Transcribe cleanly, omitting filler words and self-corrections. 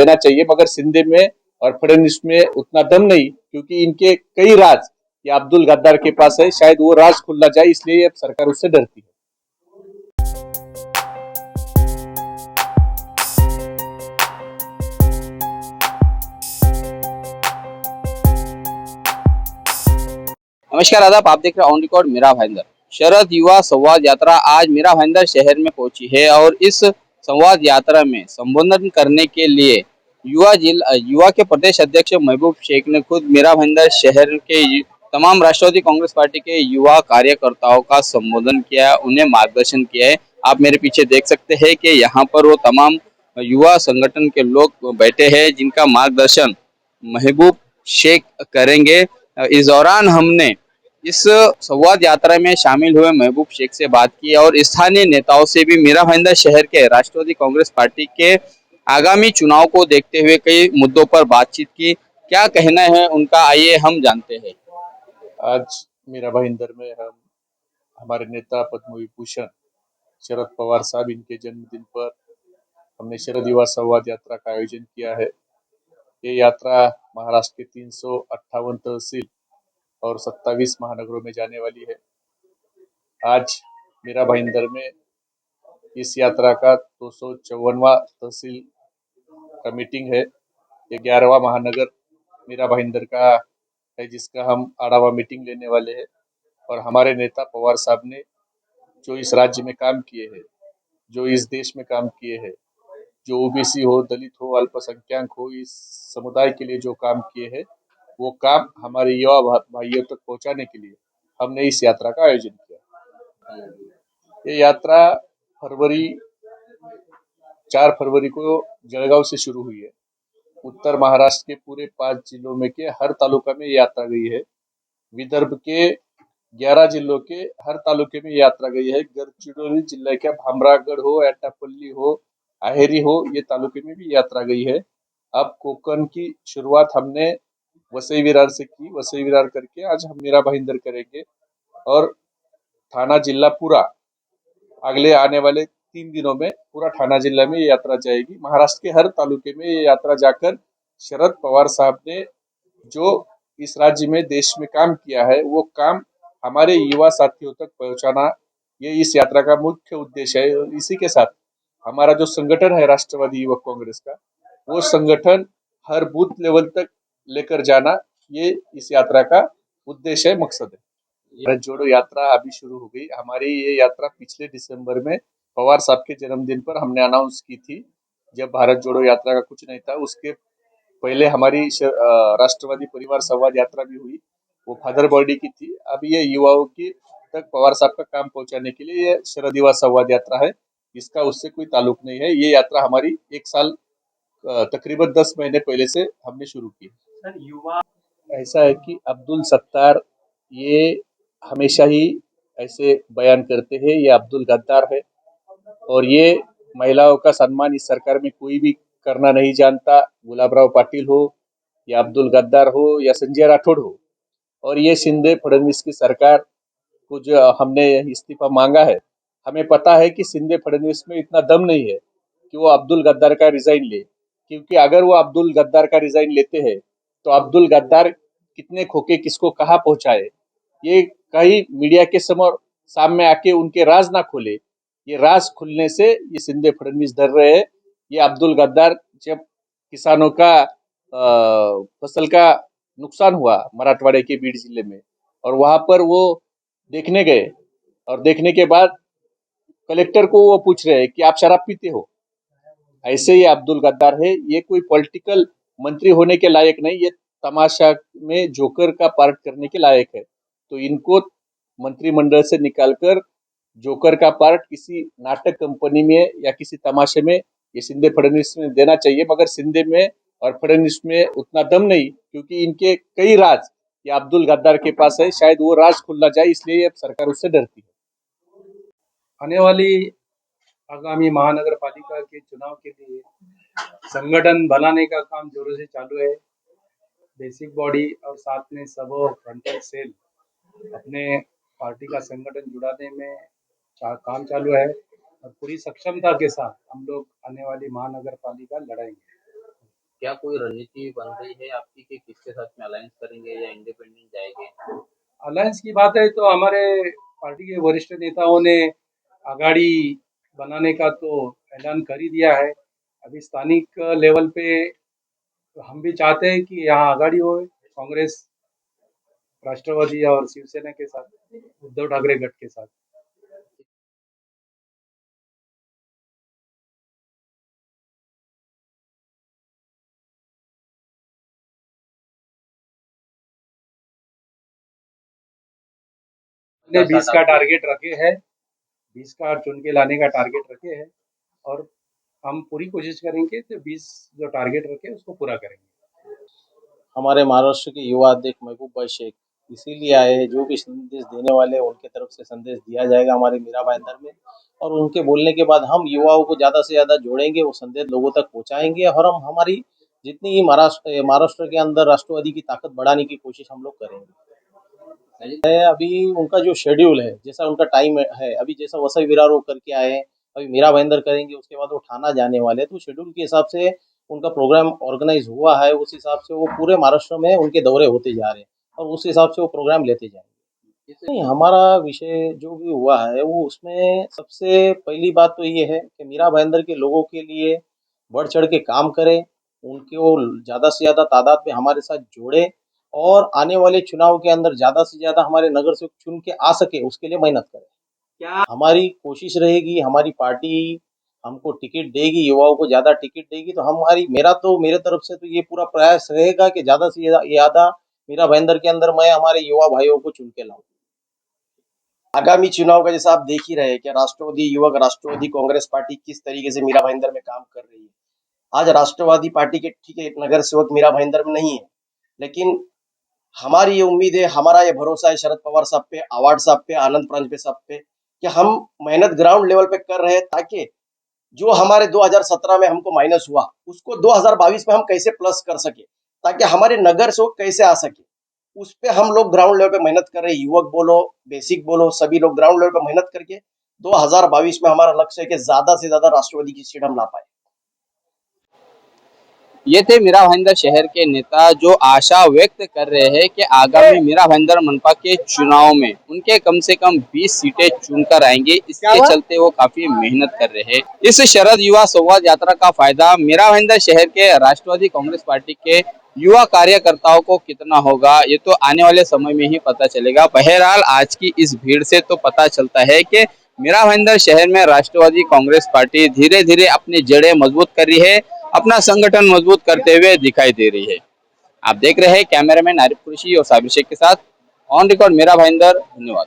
देना चाहिए, मगर सिंधे में और फडणवीस में उतना दम नहीं, क्योंकि इनके कई राज ये अब्दुल गद्दार के पास है। शायद वो राज खुलना जाए, इसलिए अब सरकार उससे डरती है। नमस्कार आदाब, आप देख रहे हैं ऑन रिकॉर्ड मेरा भाईंदर। शरद युवा संवाद यात्रा आज मेरा भाईंदर शहर में पहुंची है और इस संवाद यात्रा में संबोधन करने के लिए युवा के प्रदेश अध्यक्ष महबूब शेख ने खुद मेरा भाईंदर शहर के तमाम राष्ट्रवादी कांग्रेस पार्टी के युवा कार्यकर्ताओं का संबोधन किया, उन्हें मार्गदर्शन किया है। आप मेरे पीछे देख सकते हैं कि यहाँ पर वो तमाम युवा संगठन के लोग बैठे हैं जिनका मार्गदर्शन महबूब शेख करेंगे। इस दौरान हमने इस संवाद यात्रा में शामिल हुए महबूब शेख से बात की और स्थानीय नेताओं से भी मेरा भाईंदर शहर के राष्ट्रवादी कांग्रेस पार्टी के आगामी चुनाव को देखते हुए कई मुद्दों पर बातचीत की। क्या कहना है उनका, आइए हम जानते हैं। आज मेरा भाईंदर में हम हमारे नेता पद्म विभूषण शरद पवार साहब इनके जन्मदिन पर हमने शरद युवा संवाद यात्रा का आयोजन किया है। ये यात्रा महाराष्ट्र के 358 तहसील और 27 महानगरों में जाने वाली है। आज मेरा भाईंदर में इस यात्रा का 254वां तहसील का मीटिंग है। ये 11वां महानगर मेरा भाईंदर का है, जिसका हम आढ़ावा मीटिंग लेने वाले हैं। और हमारे नेता पवार साहब ने जो इस राज्य में काम किए हैं, जो इस देश में काम किए हैं, जो ओबीसी हो, दलित हो, अल्पसंख्यक हो, इस समुदाय के लिए जो काम किए हैं, वो काम हमारे युवा भाइयों तक पहुंचाने के लिए हमने इस यात्रा का आयोजन किया। ये यात्रा 4 फरवरी को जलगांव से शुरू हुई है। उत्तर महाराष्ट्र के पूरे 5 जिलों में के हर तालुका में यात्रा गई है। विदर्भ के 11 जिलों के हर तालुके में यात्रा गई है। गडचिरोली जिले के भामरागड हो, एटापल्ली हो, अहेरी हो, ये तालुके में भी यात्रा गई है। अब कोकण की शुरुआत हमने वसई विरार से की। वसई विरार करके आज हम मेरा भाईंदर करेंगे और थाना जिला पूरा अगले आने वाले 3 दिनों में पूरा थाना जिला में ये यात्रा जाएगी। महाराष्ट्र के हर तालुके में ये यात्रा जाकर शरद पवार साहब ने जो इस राज्य में देश में काम किया है, वो काम हमारे युवा साथियों तक पहुंचाना, ये इस यात्रा का मुख्य उद्देश्य है। और इसी के साथ हमारा जो संगठन है राष्ट्रवादी युवक कांग्रेस का, वो संगठन हर बूथ लेवल तक लेकर जाना, ये इस यात्रा का उद्देश्य है, मकसद है। भारत जोड़ो यात्रा अभी शुरू हो गई। हमारी ये यात्रा पिछले दिसंबर में पवार साहब के जन्मदिन पर हमने अनाउंस की थी, जब भारत जोड़ो यात्रा का कुछ नहीं था। उसके पहले हमारी राष्ट्रवादी परिवार संवाद यात्रा भी हुई, वो फादर बॉडी की थी। अभी ये युवाओं की तक पवार साहब का काम पहुंचाने के लिए ये शरद युवा संवाद यात्रा है। इसका उससे कोई ताल्लुक नहीं है। ये यात्रा हमारी 1 साल तकरीबन 10 महीने पहले से हमने शुरू की। सर, युवा ऐसा है कि अब्दुल सत्तार ये हमेशा ही ऐसे बयान करते हैं, ये अब्दुल गद्दार है और ये महिलाओं का सम्मान इस सरकार में कोई भी करना नहीं जानता। गुलाबराव पाटिल हो या अब्दुल गद्दार हो या संजय राठौड़ हो, और ये शिंदे फडणवीस की सरकार को जो हमने इस्तीफा मांगा है, हमें पता है कि शिंदे फडणवीस में इतना दम नहीं है कि वो अब्दुल गद्दार का रिजाइन ले, क्योंकि अगर वो अब्दुल गद्दार का रिजाइन लेते हैं तो अब्दुल गद्दार कितने खोके किसको कहाँ पहुंचाए, ये कहीं मीडिया के समोर सामने आके उनके राज ना खोले। ये राज खुलने से ये शिंदे फडणवीस डर रहे हैं। ये अब्दुल गद्दार जब किसानों का फसल का नुकसान हुआ मराठवाड़े के बीड जिले में, और वहां पर वो देखने गए, और देखने के बाद कलेक्टर को वो पूछ रहे हैं कि आप शराब पीते हो। ऐसे ही अब्दुल गद्दार है। ये कोई पॉलिटिकल मंत्री होने के लायक नहीं, ये तमाशा में जोकर का पार्ट करने के लायक है। तो इनको मंत्रिमंडल से निकालकर जोकर का पार्ट किसी नाटक कंपनी में या किसी तमाशे में ये शिंदे फडणवीस में देना चाहिए, मगर शिंदे में और फडणवीस में उतना दम नहीं, क्योंकि इनके कई राज ये अब्दुल गद्दार के पास है। शायद वो राज खुलना जाए, इसलिए अब सरकार उससे डरती है। आने वाली आगामी महानगर पालिका के चुनाव के लिए संगठन बनाने का काम जोरों से चालू है। बेसिक बॉडी और साथ में सब फ्रंटल सेल अपने पार्टी का संगठन जुड़ाने में काम चालू है और पूरी सक्षमता के साथ हम लोग आने वाली महानगर पालिका लड़ाएंगे। क्या कोई रणनीति बन रही है आपकी कि किसके साथ में अलायंस करेंगे या इंडिपेंडेंट जाएंगे? अलायंस की बात है तो हमारे पार्टी के वरिष्ठ नेताओं ने आघाड़ी बनाने का तो ऐलान कर ही दिया है। अभी स्थानिक लेवल पे हम भी चाहते हैं कि यहाँ आघाड़ी हो, कांग्रेस, राष्ट्रवादी और शिवसेना के साथ, उद्धव ठाकरे गठ के साथ। ने 20 का टारगेट रखे हैं, 20 का चुन के लाने का टारगेट रखे हैं और हम पूरी कोशिश करेंगे कि 20 जो टारगेट रखे उसको पूरा करेंगे। हमारे महाराष्ट्र के युवा अध्यक्ष महबूब भाई शेख इसीलिए आए हैं, जो भी संदेश देने वाले हैं उनके तरफ से संदेश दिया जाएगा हमारे मीरा भाईंदर में, और उनके बोलने के बाद हम युवाओं को ज़्यादा से ज़्यादा जोड़ेंगे, वो संदेश लोगों तक पहुंचाएंगे और हम हमारी जितनी ही महाराष्ट्र के अंदर राष्ट्रवादी की ताकत बढ़ाने की कोशिश हम लोग करेंगे। अभी उनका जो शेड्यूल है, जैसा उनका टाइम है, अभी जैसा वसई विरार होकर के आए हैं, अभी मीरा भाईंदर करेंगे, उसके बाद वो ठाना जाने वाले हैं, तो शेड्यूल के हिसाब से उनका प्रोग्राम ऑर्गेनाइज हुआ है, उस हिसाब से वो पूरे महाराष्ट्र में उनके दौरे होते जा रहे हैं और उस हिसाब से वो प्रोग्राम लेते जाएंगे। नहीं, हमारा विषय जो भी हुआ है वो उसमें सबसे पहली बात तो ये है कि मीरा भाईंदर के लोगों के लिए बढ़ चढ़ के काम करें, उनको ज़्यादा से ज़्यादा तादाद में हमारे साथ जोड़े और आने वाले चुनाव के अंदर ज़्यादा से ज़्यादा हमारे नगर से चुन के आ सके उसके लिए मेहनत करें। क्या हमारी कोशिश रहेगी, हमारी पार्टी हमको टिकट देगी, युवाओं को ज़्यादा टिकट देगी, तो मेरे तरफ से तो ये पूरा प्रयास रहेगा कि ज़्यादा से ज़्यादा मीरा भाईंदर के अंदर मैं हमारे युवा भाइयों को चुन के लाऊं। आगामी चुनाव का जैसा आप देख ही रहे हैं कि राष्ट्रवादी कांग्रेस पार्टी किस तरीके से मीरा भाईंदर में काम कर रही है। आज राष्ट्रवादी पार्टी के ठीक है नगर सेवक मीरा भाईंदर में नहीं है, लेकिन हमारी ये उम्मीद है, हमारा ये भरोसा है शरद पवार साहब पे, अवार्ड साहब पे, आनंद प्रांजपे साहब पे कि हम मेहनत ग्राउंड लेवल पे कर रहे हैं, ताकि जो हमारे 2017 में हमको माइनस हुआ उसको 2022 में हम कैसे प्लस कर सके, ताकि हमारे नगर से कैसे आ सके, उस पे हम लोग ग्राउंड लेवल पे मेहनत कर रहे हैं। युवक बोलो, बेसिक बोलो, सभी लोग ग्राउंड लेवल पे मेहनत करके 2022 में हमारा लक्ष्य है कि ज्यादा से ज्यादा राष्ट्रवादी की सीट हम ला पाए। ये थे मीरा भाईंदर शहर के नेता जो आशा व्यक्त कर रहे हैं कि आगामी मीरा भाईंदर मनपा के चुनाव में उनके कम से कम 20 सीटें चुनकर आएंगे। इसके चलते वो काफी मेहनत कर रहे हैं। इस शरद युवा संवाद यात्रा का फायदा मीरा भाईंदर शहर के राष्ट्रवादी कांग्रेस पार्टी के युवा कार्यकर्ताओं को कितना होगा, ये तो आने वाले समय में ही पता चलेगा। बहरहाल आज की इस भीड़ से तो पता चलता है कि मीरा भाईंदर शहर में राष्ट्रवादी कांग्रेस पार्टी धीरे धीरे अपनी जड़ें मजबूत कर रही है, अपना संगठन मजबूत करते हुए दिखाई दे रही है। आप देख रहे हैं कैमरामैन आरिफ कुरैशी और साबिर शेख के साथ ऑन रिकॉर्ड मीरा भाईंदर। धन्यवाद।